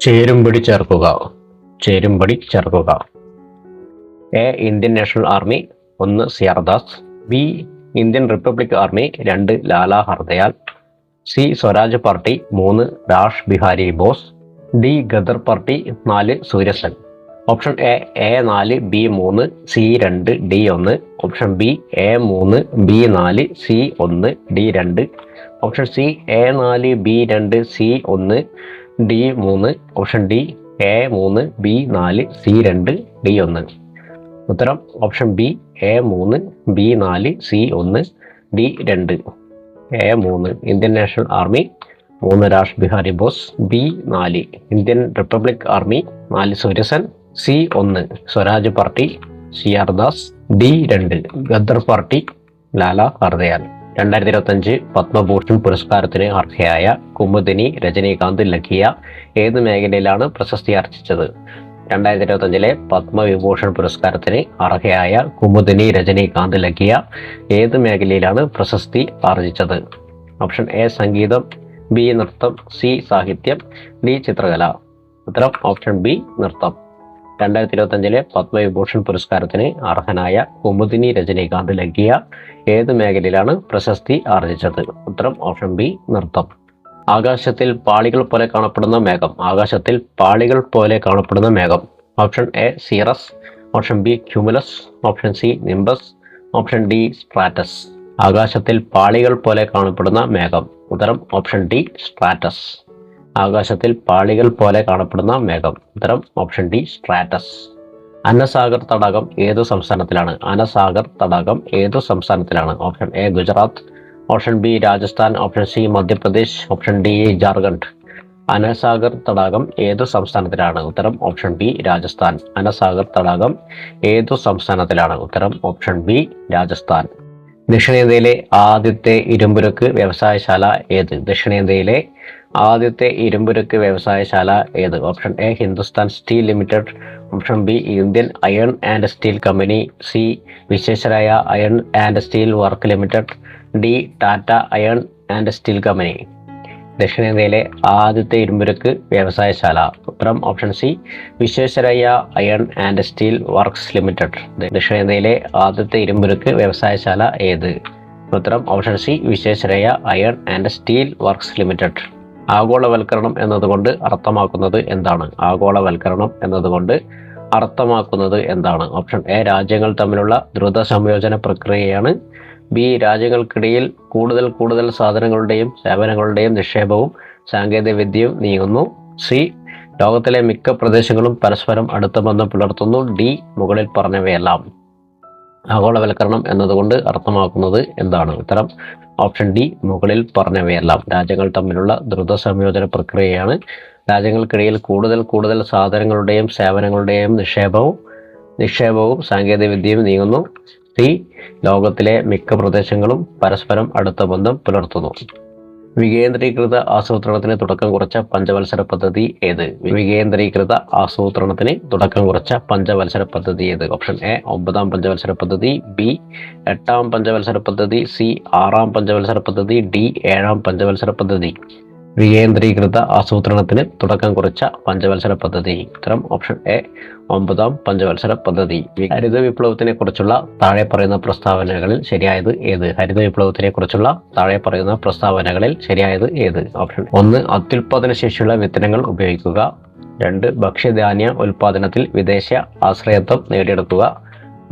ചേരുംപടി ചേർക്കുക. ചേരുംപടി ചേർക്കുക. A. Indian National Army 1. CR Das. B. Indian republic Army 2. Lala Hardayal. C. Swaraj party 3. Rash Behari Bose. D. Ghadar party 4. Surya Sen. Option A A4, B3, C2, D1. Option B A3, B4, C1, D2. Option C A4, B2, C1, D3. Option D A3, B4, C2, D1. ഉത്തരം option B A3, B4, C1, D2. A3 Indian National Army, 3 Rash Behari Bose. B4 Indian republic army, 4 Surya Sen. C1 Swaraj party CR Das. D2 Ghadar party Lala Hardayal. 2025 Padma Bhushan പുരസ്കാരത്തിന് അർഹയായ കുമുദിനി രജനീകാന്ത് ലഖിയ ഏത് മേഖലയിലാണ് പ്രശസ്തി ആർജിച്ചത്? 2025 പത്മവിഭൂഷൺ പുരസ്കാരത്തിന് അർഹയായ കുമുദിനി രജനീകാന്ത് ലഖിയ ഏത് മേഖലയിലാണ് പ്രശസ്തി ആർജിച്ചത്? ഓപ്ഷൻ എ സംഗീതം, ബി നൃത്തം, സി സാഹിത്യം, ഡി ചിത്രകല. ഉത്തരം ഓപ്ഷൻ ബി നൃത്തം. 2025 പത്മവിഭൂഷൺ പുരസ്കാരത്തിന് അർഹനായ കുമുദിനി രജനീകാന്ത് ലഖിയ ഏത് മേഖലയിലാണ് പ്രശസ്തി ആർജിച്ചത്? ഉത്തരം ഓപ്ഷൻ ബി നൃത്തം. ആകാശത്തിൽ പാളികൾ പോലെ കാണപ്പെടുന്ന മേഘം. ആകാശത്തിൽ പാളികൾ പോലെ കാണപ്പെടുന്ന മേഘം. Option A serous. Option B cumulus. Option C nimbus. Option D Stratus. ആകാശത്തിൽ പാളികൾ പോലെ കാണപ്പെടുന്ന മേഘം. ഉത്തരം ഓപ്ഷൻ ഡി സ്ട്രാറ്റസ്. ആകാശത്തിൽ പാളികൾ പോലെ കാണപ്പെടുന്ന മേഘം. ഉത്തരം ഓപ്ഷൻ ഡി സ്ട്രാറ്റസ്. അന്നസാഗർ തടാകം ഏതു സംസ്ഥാനത്തിലാണ്? അന്നസാഗർ തടാകം ഏതു സംസ്ഥാനത്തിലാണ്? Option A Gujarat. Option B Rajasthan. Option C Madhya Pradesh. Option D Jharkhand. Anasagar തടാകം ഏതു സംസ്ഥാനത്തിലാണ്? ഉത്തരം ഓപ്ഷൻ ബി രാജസ്ഥാൻ. അന്നസാഗർ തടാകം ഏതു സംസ്ഥാനത്തിലാണ്? ഉത്തരം ഓപ്ഷൻ ബി രാജസ്ഥാൻ. ദക്ഷിണേന്ത്യയിലെ ആദ്യത്തെ ഇരുമ്പുരുക്ക് വ്യവസായശാല ഏത്? ദക്ഷിണേന്ത്യയിലെ ആദ്യത്തെ ഇരുമ്പുരുക്ക് വ്യവസായശാല ഏത്? Option A Hindustan steel limited. Option B Indian iron and steel company. C Visvesvaraya iron and steel work limited. D Tata iron and steel company. ദക്ഷിണേന്ത്യയിലെ ആദ്യത്തെ ഇരുമ്പുരുക്ക് വ്യവസായശാല. ഉത്തരം option C Visvesvaraya iron and steel works limited. ദക്ഷിണേന്ത്യയിലെ ആദ്യത്തെ ഇരുമ്പുരുക്ക് വ്യവസായശാല ഏത്? ഉത്തരം option C Visvesvaraya iron and steel works limited. ആഗോളവൽക്കരണം എന്നതുകൊണ്ട് അർത്ഥമാക്കുന്നത് എന്താണ്? ആഗോളവൽക്കരണം എന്നതുകൊണ്ട് അർത്ഥമാക്കുന്നത് എന്താണ്? ഓപ്ഷൻ എ രാജ്യങ്ങൾ തമ്മിലുള്ള ദ്രുത സംയോജന പ്രക്രിയയാണ്. ബി രാജ്യങ്ങൾക്കിടയിൽ കൂടുതൽ സാധനങ്ങളുടെയും സേവനങ്ങളുടെയും നിക്ഷേപവും സാങ്കേതിക വിദ്യയും നീങ്ങുന്നു. സി ലോകത്തിലെ മിക്ക പ്രദേശങ്ങളും പരസ്പരം അടുത്ത ബന്ധം പുലർത്തുന്നു. ഡി മുകളിൽ പറഞ്ഞവയെല്ലാം. ആഗോളവൽക്കരണം എന്നതുകൊണ്ട് അർത്ഥമാക്കുന്നത് എന്താണ്? ഉത്തരം ഓപ്ഷൻ ഡി മുകളിൽ പറഞ്ഞവയെല്ലാം. രാജ്യങ്ങൾ തമ്മിലുള്ള ദ്രുത സംയോജന പ്രക്രിയയാണ്. രാജ്യങ്ങൾക്കിടയിൽ കൂടുതൽ സാധനങ്ങളുടെയും സേവനങ്ങളുടെയും നിക്ഷേപവും സാങ്കേതിക വിദ്യയും നീങ്ങുന്നു. സി ലോകത്തിലെ മിക്ക പ്രദേശങ്ങളും പരസ്പരം അടുത്ത ബന്ധം പുലർത്തുന്നു. വികേന്ദ്രീകൃത ആസൂത്രണത്തിന് തുടക്കം കുറിച്ച പഞ്ചവത്സര പദ്ധതി ഏത്? വികേന്ദ്രീകൃത ആസൂത്രണത്തിന് തുടക്കം കുറിച്ച പഞ്ചവത്സര പദ്ധതി ഏത്? ഓപ്ഷൻ എ 9ാം പഞ്ചവത്സര പദ്ധതി. ബി 8ാം പഞ്ചവത്സര പദ്ധതി. സി 6ാം പഞ്ചവത്സര പദ്ധതി. ഡി 7ാം പഞ്ചവത്സര പദ്ധതി. വികേന്ദ്രീകൃത ആസൂത്രണത്തിന് തുടക്കം കുറിച്ച പഞ്ചവത്സര പദ്ധതി. ഉത്തരം ഓപ്ഷൻ എ 9ാം പഞ്ചവത്സര പദ്ധതി. ഹരിത വിപ്ലവത്തിനെ കുറിച്ചുള്ള താഴെ പറയുന്ന പ്രസ്താവനകളിൽ ശരിയായത് ഏത്? ഹരിത വിപ്ലവത്തിനെ കുറിച്ചുള്ള താഴെ പറയുന്ന പ്രസ്താവനകളിൽ ശരിയായത് ഏത്? ഓപ്ഷൻ 1 അത്യുൽപാദന ശേഷിയുള്ള വിത്തനങ്ങൾ ഉപയോഗിക്കുക. 2 ഭക്ഷ്യധാന്യ ഉൽപാദനത്തിൽ വിദേശ ആശ്രയത്വം നേടിയെടുക്കുക.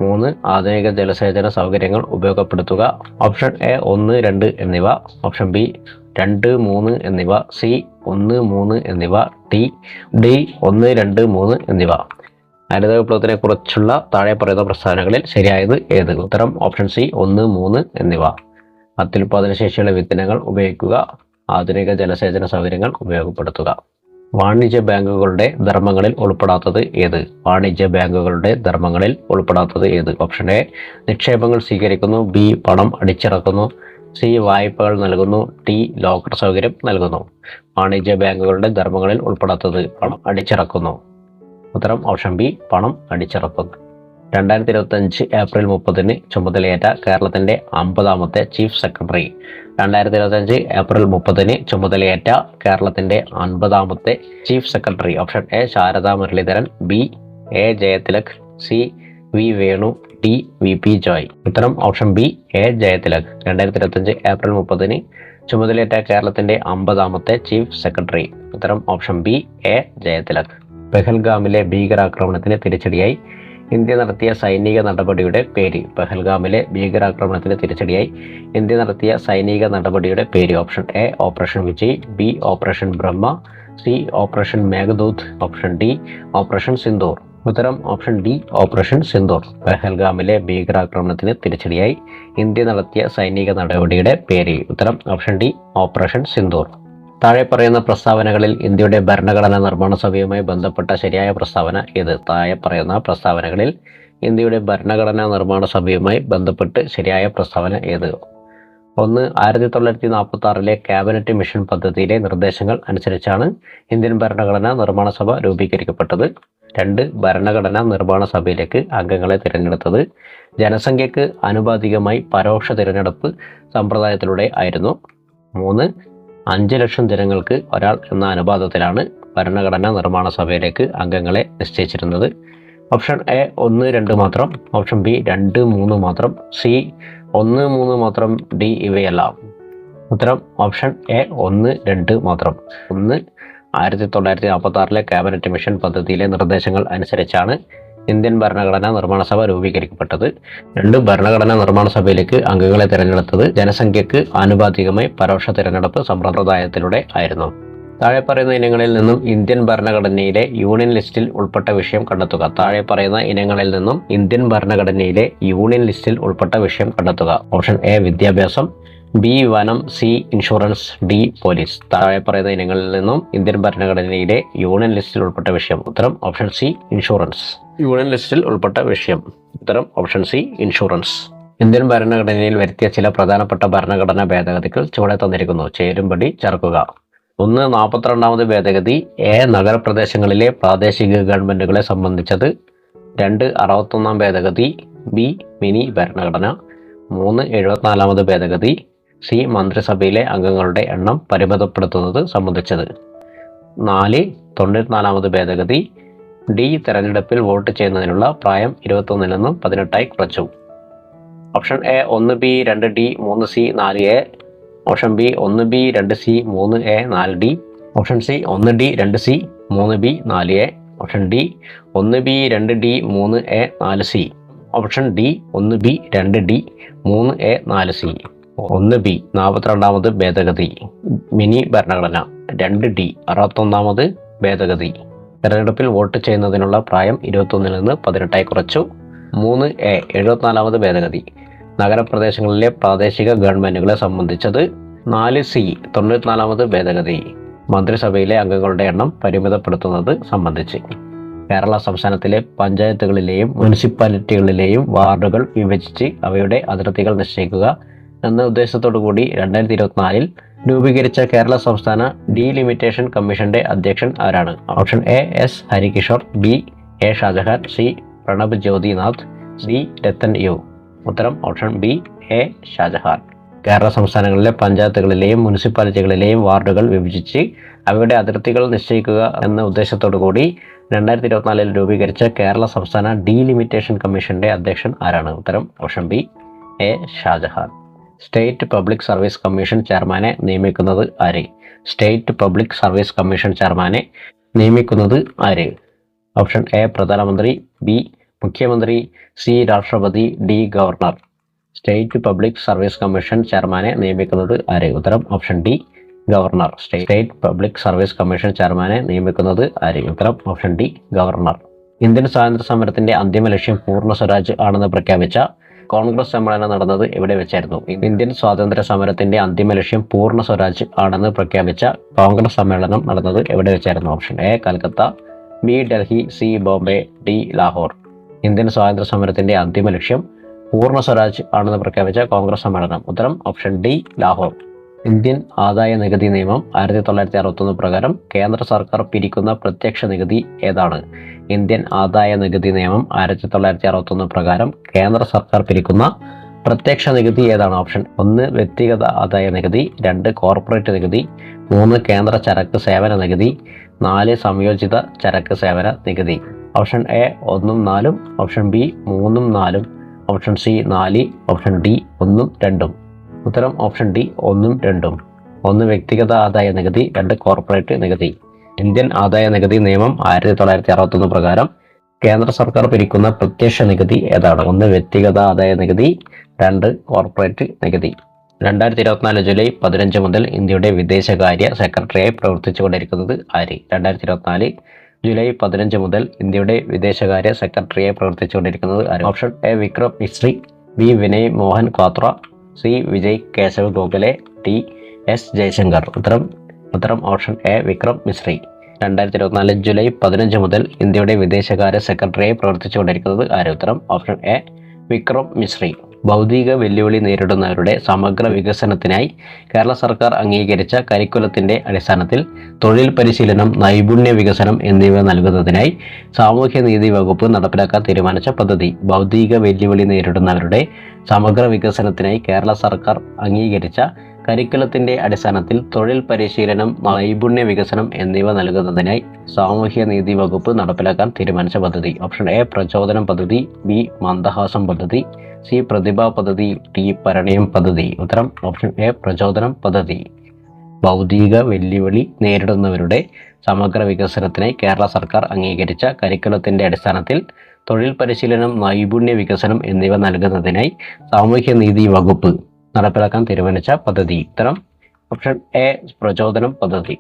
3 ആധുനിക ജലസേചന സൗകര്യങ്ങൾ ഉപയോഗപ്പെടുത്തുക. ഓപ്ഷൻ എ 1, 2 എന്നിവ. ഓപ്ഷൻ ബി 2, 3 എന്നിവ. സി 1, 3 എന്നിവ. ഡി 1, 2, 3 എന്നിവ. ഹരിത വിപ്ലവത്തിനെ കുറിച്ചുള്ള താഴെ പറയുന്ന പ്രസ്താവനകളിൽ ശരിയായത് ഏത്? ഉത്തരം ഓപ്ഷൻ സി 1, 3 എന്നിവ. അത്യുൽപാദന ശേഷിയുള്ള വിത്തനങ്ങൾ ഉപയോഗിക്കുക. ആധുനിക ജലസേചന സൗകര്യങ്ങൾ ഉപയോഗപ്പെടുത്തുക. വാണിജ്യ ബാങ്കുകളുടെ ധർമ്മങ്ങളിൽ ഉൾപ്പെടാത്തത് ഏത്? വാണിജ്യ ബാങ്കുകളുടെ ധർമ്മങ്ങളിൽ ഉൾപ്പെടാത്തത് ഏത്? ഓപ്ഷൻ എ നിക്ഷേപങ്ങൾ സ്വീകരിക്കുന്നു. ബി പണം അടിച്ചിറക്കുന്നു. സി വായ്പകൾ നൽകുന്നു. ഡി ലോക്കർ സൗകര്യം നൽകുന്നു. വാണിജ്യ ബാങ്കുകളുടെ ധർമ്മങ്ങളിൽ ഉൾപ്പെടാത്തത് പണം അടിച്ചിറക്കുന്നു. ഉത്തരം ഓപ്ഷൻ ബി പണം അടിച്ചിറക്കുന്നു. 2025 ഏപ്രിൽ 30 ചുമതലയേറ്റ കേരളത്തിന്റെ 50ാമത്തെ ചീഫ് സെക്രട്ടറി. 2025 ഏപ്രിൽ 30 ചുമതലയേറ്റ കേരളത്തിന്റെ 50ാമത്തെ chief secretary. Option A Sharada Muraleedharan, B A Jayathilak, C V Venu, D V P Joy. ഉത്തരം option B A Jayathilak. 2025 April 30 ചുമതലയേറ്റ കേരളത്തിന്റെ 50ാമത്തെ ചീഫ് സെക്രട്ടറി. ഉത്തരം ഓപ്ഷൻ ബി എ ജയതിലക്. പെഹൽഗാമിലെ ഭീകരാക്രമണത്തിന് തിരിച്ചടിയായി ഇന്ത്യ നടത്തിയ സൈനിക നടപടിയുടെ പേര്. പെഹൽഗാമിലെ ഭീകരാക്രമണത്തിന് തിരിച്ചടിയായി ഇന്ത്യ നടത്തിയ സൈനിക നടപടിയുടെ പേര്. Option A operation Vijay, B operation Brahma, C operation Meghdoot, option D operation Sindoor. ഉത്തരം ഓപ്ഷൻ ഡി ഓപ്പറേഷൻ സിന്ദൂർ. പെഹൽഗാമിലെ ഭീകരാക്രമണത്തിന് തിരിച്ചടിയായി ഇന്ത്യ നടത്തിയ സൈനിക നടപടിയുടെ പേര്. ഉത്തരം ഓപ്ഷൻ ഡി ഓപ്പറേഷൻ സിന്ദൂർ. താഴെ പറയുന്ന പ്രസ്താവനകളിൽ ഇന്ത്യയുടെ ഭരണഘടനാ നിർമ്മാണ സഭയുമായി ബന്ധപ്പെട്ട ശരിയായ പ്രസ്താവന ഏത്? താഴെ പറയുന്ന പ്രസ്താവനകളിൽ ഇന്ത്യയുടെ ഭരണഘടനാ നിർമ്മാണ സഭയുമായി ബന്ധപ്പെട്ട് ശരിയായ പ്രസ്താവന ഏത്? 1. 1946 ക്യാബിനറ്റ് മിഷൻ പദ്ധതിയിലെ നിർദ്ദേശങ്ങൾ അനുസരിച്ചാണ് ഇന്ത്യൻ ഭരണഘടനാ നിർമ്മാണ സഭ രൂപീകരിക്കപ്പെട്ടത്. 2. ഭരണഘടനാ നിർമ്മാണ സഭയിലേക്ക് അംഗങ്ങളെ തിരഞ്ഞെടുത്തത് ജനസംഖ്യക്ക് ആനുപാതികമായി പരോക്ഷ തിരഞ്ഞെടുപ്പ് സമ്പ്രദായത്തിലൂടെ ആയിരുന്നു. 3. 5 ലക്ഷം ജനങ്ങൾക്ക് ഒരാൾ എന്ന അനുപാതത്തിലാണ് ഭരണഘടനാ നിർമ്മാണ സഭയിലേക്ക് അംഗങ്ങളെ നിശ്ചയിച്ചിരുന്നത്. ഓപ്ഷൻ എ 1, 2 മാത്രം, ഓപ്ഷൻ ബി 2, 3 മാത്രം, സി 1, 3 മാത്രം, ഡി ഇവയല്ല. ഉത്തരം ഓപ്ഷൻ എ 1, 2 മാത്രം. 1. 1946 ക്യാബിനറ്റ് മിഷൻ പദ്ധതിയിലെ നിർദ്ദേശങ്ങൾ അനുസരിച്ചാണ് ഇന്ത്യൻ ഭരണഘടനാ നിർമ്മാണ സഭ രൂപീകരിക്കപ്പെട്ടത്. 2. ഭരണഘടനാ നിർമ്മാണ സഭയിലേക്ക് അംഗങ്ങളെ തിരഞ്ഞെടുത്തത് ജനസംഖ്യക്ക് ആനുപാതികമായി പരോക്ഷ തിരഞ്ഞെടുപ്പ് സമ്പ്രദായത്തിലൂടെ ആയിരുന്നു. താഴെ പറയുന്ന ഇനങ്ങളിൽ നിന്നും ഇന്ത്യൻ ഭരണഘടനയിലെ യൂണിയൻ ലിസ്റ്റിൽ ഉൾപ്പെട്ട വിഷയം കണ്ടെത്തുക. താഴെ പറയുന്ന ഇനങ്ങളിൽ നിന്നും ഇന്ത്യൻ ഭരണഘടനയിലെ യൂണിയൻ ലിസ്റ്റിൽ ഉൾപ്പെട്ട വിഷയം കണ്ടെത്തുക. ഓപ്ഷൻ എ വിദ്യാഭ്യാസം, ബി വനം, സി ഇൻഷുറൻസ്, ഡി പോലീസ്. താഴെ പറയുന്ന ഇനങ്ങളിൽ നിന്നും ഇന്ത്യൻ ഭരണഘടനയിലെ യൂണിയൻ ലിസ്റ്റിൽ ഉൾപ്പെട്ട വിഷയം. ഉത്തരം ഓപ്ഷൻ സി ഇൻഷുറൻസ്. യൂണിയൻ ലിസ്റ്റിൽ ഉൾപ്പെട്ട വിഷയം. ഉത്തരം ഓപ്ഷൻ സി ഇൻഷുറൻസ്. ഇന്ത്യൻ ഭരണഘടനയിൽ വരുത്തിയ ചില പ്രധാനപ്പെട്ട ഭരണഘടനാ ഭേദഗതികൾ ചുവടെ തന്നിരിക്കുന്നു. ചേരുംപടി ചേർക്കുക. 1. 42ാമത് ഭേദഗതി എ നഗരപ്രദേശങ്ങളിലെ പ്രാദേശിക ഗവൺമെന്റുകളെ സംബന്ധിച്ചത്. 2. 61ാം ഭേദഗതി ബി മിനി ഭരണഘടന. 3. 74ാമത് ഭേദഗതി സി മന്ത്രിസഭയിലെ അംഗങ്ങളുടെ എണ്ണം പരിമിതപ്പെടുത്തുന്നത് സംബന്ധിച്ചത്. 4. 94ാമത് ഭേദഗതി ഡി തെരഞ്ഞെടുപ്പിൽ വോട്ട് ചെയ്യുന്നതിനുള്ള പ്രായം 21 നിന്നും 18 കുറച്ചു. Option A 1B 2D 3C 4A. Option B 1B 2C 3A 4D. Option C 1D 2C 3B 4A. Option D 1B 2D 3A 4C. Option D 1B 2D 3A 4C. 1B 42ാമത് ഭേദഗതി mini ഭരണഘടന. 2D 61ാമത് ഭേദഗതി തെരഞ്ഞെടുപ്പിൽ vote ചെയ്യുന്നതിനുള്ള പ്രായം 21 നിന്ന് 18 കുറച്ചു. 3A 74ാമത് ഭേദഗതി നഗരപ്രദേശങ്ങളിലെ പ്രാദേശിക ഗവൺമെന്റുകളെ സംബന്ധിച്ചത്. 4C 94ാമത് ഭേദഗതി മന്ത്രിസഭയിലെ അംഗങ്ങളുടെ എണ്ണം പരിമിതപ്പെടുത്തുന്നത് സംബന്ധിച്ച്. കേരള സംസ്ഥാനത്തിലെ പഞ്ചായത്തുകളിലെയും മുനിസിപ്പാലിറ്റികളിലെയും വാർഡുകൾ വിഭജിച്ച് അവയുടെ അതിർത്തികൾ നിശ്ചയിക്കുക എന്ന ഉദ്ദേശത്തോടുകൂടി 2024 രൂപീകരിച്ച കേരള സംസ്ഥാന ഡീലിമിറ്റേഷൻ കമ്മീഷന്റെ അധ്യക്ഷൻ ആരാണ്? Option A S Harikishore, B A Shajahan, C Pranab Jyotinath, D Rathan U. ഉത്തരം option B A Shajahan. Kerala സംസ്ഥാനങ്ങളിലെ പഞ്ചായത്തുകളിലെയും മുനിസിപ്പാലിറ്റികളിലെയും വാർഡുകൾ വിഭജിച്ച് അവയുടെ അതിർത്തികൾ നിശ്ചയിക്കുക എന്ന ഉദ്ദേശത്തോടുകൂടി 2024 രൂപീകരിച്ച കേരള സംസ്ഥാന ഡീലിമിറ്റേഷൻ കമ്മീഷന്റെ അധ്യക്ഷൻ ആരാണ്? ഉത്തരം option B A Shajahan. State public service commission ചെയർമാനെ നിയമിക്കുന്നത് ആര്? സ്റ്റേറ്റ് പബ്ലിക് സർവീസ് കമ്മീഷൻ ചെയർമാനെ നിയമിക്കുന്നത് ആര്? ഓപ്ഷൻ എ പ്രധാനമന്ത്രി, ബി മുഖ്യമന്ത്രി, സി രാഷ്ട്രപതി, D governor. State public service commission ചെയർമാനെ നിയമിക്കുന്നത് ആര്? ഉത്തരം option D governor. State public service commission ചെയർമാനെ നിയമിക്കുന്നത് ആര്? ഉത്തരം ഓപ്ഷൻ ഡി ഗവർണർ. ഇന്ത്യൻ സ്വാതന്ത്ര്യ സമരത്തിന്റെ അന്തിമ ലക്ഷ്യം പൂർണ്ണ സ്വരാജ് ആണെന്ന് പ്രഖ്യാപിച്ച കോൺഗ്രസ് സമ്മേളനം നടന്നത് എവിടെ വെച്ചായിരുന്നു? ഇന്ത്യൻ സ്വാതന്ത്ര്യ സമരത്തിന്റെ അന്തിമ ലക്ഷ്യം പൂർണ്ണ സ്വരാജ് ആണെന്ന് പ്രഖ്യാപിച്ച കോൺഗ്രസ് സമ്മേളനം നടന്നത് എവിടെ വെച്ചായിരുന്നു? Option A Calcutta, B Delhi, C Bombay, D Lahore. Indian സ്വാതന്ത്ര്യ സമരത്തിന്റെ അന്തിമ ലക്ഷ്യം പൂർണ്ണ സ്വരാജ് ആണെന്ന് പ്രഖ്യാപിച്ച കോൺഗ്രസ് സമ്മേളനം. ഉത്തരം ഓപ്ഷൻ ഡി ലാഹോർ. ഇന്ത്യൻ ആദായ നികുതി നിയമം 1961 പ്രകാരം കേന്ദ്ര സർക്കാർ പിരിക്കുന്ന പ്രത്യക്ഷ നികുതി ഏതാണ്? ഇന്ത്യൻ ആദായ നികുതി നിയമം 1961 പ്രകാരം കേന്ദ്ര സർക്കാർ പിരിക്കുന്ന പ്രത്യക്ഷ നികുതി ഏതാണ്? ഓപ്ഷൻ 1 വ്യക്തിഗത ആദായ നികുതി, 2 കോർപ്പറേറ്റ് നികുതി, 3 കേന്ദ്ര ചരക്ക് സേവന നികുതി, 4 സംയോജിത ചരക്ക് സേവന നികുതി. ഓപ്ഷൻ എ 1 ഉം 4 ഉം, ഓപ്ഷൻ ബി 3 ഉം 4 ഉം, ഓപ്ഷൻ സി 4, ഓപ്ഷൻ ഡി 1 ഉം 2 ഉം. ഉത്തരം ഓപ്ഷൻ ഡി 1 ഉം 2 ഉം. 1 വ്യക്തിഗത ആദായ നികുതി, 2 കോർപ്പറേറ്റ് നികുതി. ഇന്ത്യൻ ആദായ നികുതി നിയമം 1961 പ്രകാരം കേന്ദ്ര സർക്കാർ പിരിക്കുന്ന പ്രത്യക്ഷ നികുതി ഏതാണ്? 1 വ്യക്തിഗത ആദായ നികുതി, 2 കോർപ്പറേറ്റ് നികുതി. 2024 ജൂലൈ 15 മുതൽ ഇന്ത്യയുടെ വിദേശകാര്യ സെക്രട്ടറിയായി പ്രവർത്തിച്ചുകൊണ്ടിരിക്കുന്നത് ആര്? 2024 ജൂലൈ 15 മുതൽ ഇന്ത്യയുടെ വിദേശകാര്യ സെക്രട്ടറിയായി പ്രവർത്തിച്ചുകൊണ്ടിരിക്കുന്നത് ആര്? Option A Vikram Misri, B Vinay Mohan Kwatra, C Vijay Keshav Gokhale, D S Jaishankar. ഉത്തരം option A Vikram Misri. 2024 July 15 മുതൽ ഇന്ത്യയുടെ വിദേശകാര്യ സെക്രട്ടറിയായി പ്രവർത്തിച്ചുകൊണ്ടിരിക്കുന്നത് ആര്? ഉത്തരം ഓപ്ഷൻ എ വിക്രം മിശ്രി. ഭൗതിക വെല്ലുവിളി നേരിടുന്നവരുടെ സമഗ്ര വികസനത്തിനായി കേരള സർക്കാർ അംഗീകരിച്ച കരിക്കുലത്തിന്റെ അടിസ്ഥാനത്തിൽ തൊഴിൽ പരിശീലനം, നൈപുണ്യ വികസനം എന്നിവ നൽകുന്നതിനായി സാമൂഹ്യനീതി വകുപ്പ് നടപ്പിലാക്കാൻ തീരുമാനിച്ച പദ്ധതി. ഭൗതിക വെല്ലുവിളി നേരിടുന്നവരുടെ സമഗ്ര വികസനത്തിനായി കേരള സർക്കാർ അംഗീകരിച്ച കരിക്കുലത്തിന്റെ അടിസ്ഥാനത്തിൽ തൊഴിൽ പരിശീലനം, നൈപുണ്യ വികസനം എന്നിവ നൽകുന്നതിനായി സാമൂഹ്യനീതി വകുപ്പ് നടപ്പിലാക്കാൻ തീരുമാനിച്ച പദ്ധതി. ഓപ്ഷൻ എ പ്രചോദനം പദ്ധതി, ബി മന്ദഹാസം പദ്ധതി, സി പ്രതിഭാ പദ്ധതി, ടി പരിണയം പദ്ധതി. ഉത്തരം ഓപ്ഷൻ എ പ്രചോദനം പദ്ധതി. ഭൗതിക വെല്ലുവിളി നേരിടുന്നവരുടെ സമഗ്ര വികസനത്തിനായി കേരള സർക്കാർ അംഗീകരിച്ച കരിക്കുലത്തിന്റെ അടിസ്ഥാനത്തിൽ തൊഴിൽ പരിശീലനം, നൈപുണ്യ വികസനം എന്നിവ നൽകുന്നതിനായി സാമൂഹ്യനീതി വകുപ്പ് നടപ്പിലാക്കാൻ തീരുമാനിച്ച പദ്ധതി. ഉത്തരം ഓപ്ഷൻ എ പ്രചോദനം പദ്ധതി.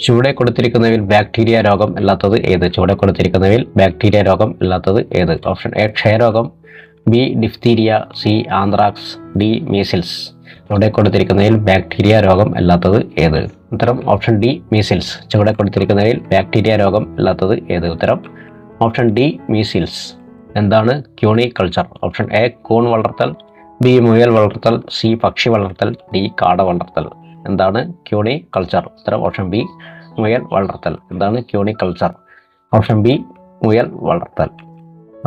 ചുവടെ കൊടുത്തിരിക്കുന്നവയിൽ ബാക്ടീരിയ രോഗം ഇല്ലാത്തത് ഏത്? ചുവടെ കൊടുത്തിരിക്കുന്നവയിൽ ബാക്ടീരിയ രോഗം ഇല്ലാത്തത് ഏത്? ഓപ്ഷൻ എ ക്ഷയരോഗം, B diphtheria, C anthrax, D measles. ചുവടെ കൊടുത്തിരിക്കുന്നതിൽ ബാക്ടീരിയ രോഗം ഇല്ലാത്തത് ഏത്? ഉത്തരം ഓപ്ഷൻ ഡി മീസിൽസ്. ചുവടെ കൊടുത്തിരിക്കുന്നതിൽ ബാക്ടീരിയ രോഗം ഇല്ലാത്തത് ഏത്? ഉത്തരം ഓപ്ഷൻ ഡി മീസിൽസ്. എന്താണ് ക്യൂണി കൾച്ചർ? ഓപ്ഷൻ എ കൂൺ വളർത്തൽ, ബി മുയൽ വളർത്തൽ, സി പക്ഷി വളർത്തൽ, ഡി കാട വളർത്തൽ. എന്താണ് ക്യൂണി കൾച്ചർ? ഉത്തരം ഓപ്ഷൻ ബി മുയൽ വളർത്തൽ. എന്താണ് ക്യൂണി കൾച്ചർ? ഓപ്ഷൻ ബി മുയൽ വളർത്തൽ.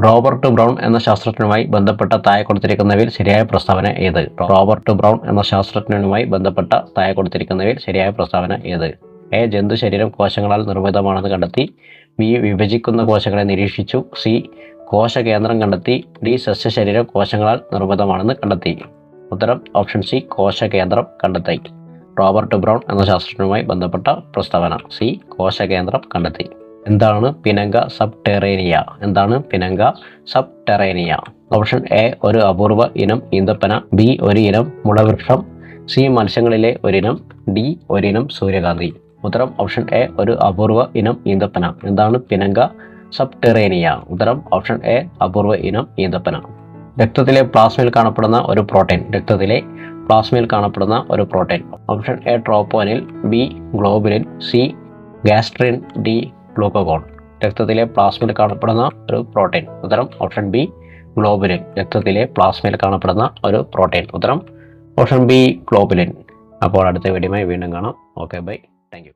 റോബർട്ട് ബ്രൗൺ എന്ന ശാസ്ത്രജ്ഞനുമായി ബന്ധപ്പെട്ട താഴെ കൊടുത്തിരിക്കുന്നവയിൽ ശരിയായ പ്രസ്താവന ഏത്? റോബർട്ട് ബ്രൗൺ എന്ന ശാസ്ത്രജ്ഞനുമായി ബന്ധപ്പെട്ട താഴെ കൊടുത്തിരിക്കുന്നവയിൽ ശരിയായ പ്രസ്താവന ഏത്? എ ജന്തു ശരീരം കോശങ്ങളാൽ നിർമ്മിതമാണെന്ന് കണ്ടെത്തി, ബി വിഭജിക്കുന്ന കോശങ്ങളെ നിരീക്ഷിച്ചു, സി കോശകേന്ദ്രം കണ്ടെത്തി, ഡി സസ്യശരീരം കോശങ്ങളാൽ നിർമ്മിതമാണെന്ന് കണ്ടെത്തി. ഉത്തരം ഓപ്ഷൻ സി കോശകേന്ദ്രം കണ്ടെത്തി. റോബർട്ട് ബ്രൗൺ എന്ന ശാസ്ത്രജ്ഞനുമായി ബന്ധപ്പെട്ട പ്രസ്താവന സി കോശകേന്ദ്രം കണ്ടെത്തി. എന്താണ് പിനങ്ക സബ്ടെറേനിയ? എന്താണ് പിനങ്ക സബ്ടെറേനിയ? ഓപ്ഷൻ എ ഒരു അപൂർവ ഇനം ഈന്തപ്പന, ബി ഒരു ഇനം മുളവൃക്ഷം, സി മത്സ്യങ്ങളിലെ ഒരിനം, ഡി ഒരിനം സൂര്യകാന്തി. ഉത്തരം ഓപ്ഷൻ എ ഒരു അപൂർവ ഇനം ഈന്തപ്പന. എന്താണ് പിനങ്ക സബ്ടെറേനിയ? ഉത്തരം ഓപ്ഷൻ എ അപൂർവ ഇനം ഈന്തപ്പന. രക്തത്തിലെ പ്ലാസ്മയിൽ കാണപ്പെടുന്ന ഒരു പ്രോട്ടീൻ. രക്തത്തിലെ പ്ലാസ്മയിൽ കാണപ്പെടുന്ന ഒരു protein. Option A troponin, B globulin, C gastrin, D glucagon. രക്തത്തിലെ പ്ലാസ്മയിൽ കാണപ്പെടുന്ന ഒരു പ്രോട്ടീൻ. ഉത്തരം ഓപ്ഷൻ ബി ഗ്ലോബുലിൻ. രക്തത്തിലെ പ്ലാസ്മയിൽ കാണപ്പെടുന്ന ഒരു പ്രോട്ടീൻ. ഉത്തരം ഓപ്ഷൻ ബി ഗ്ലോബുലിൻ. അപ്പോൾ അടുത്ത വീഡിയോയുമായി വീണ്ടും കാണാം. Okay bye. Thank you.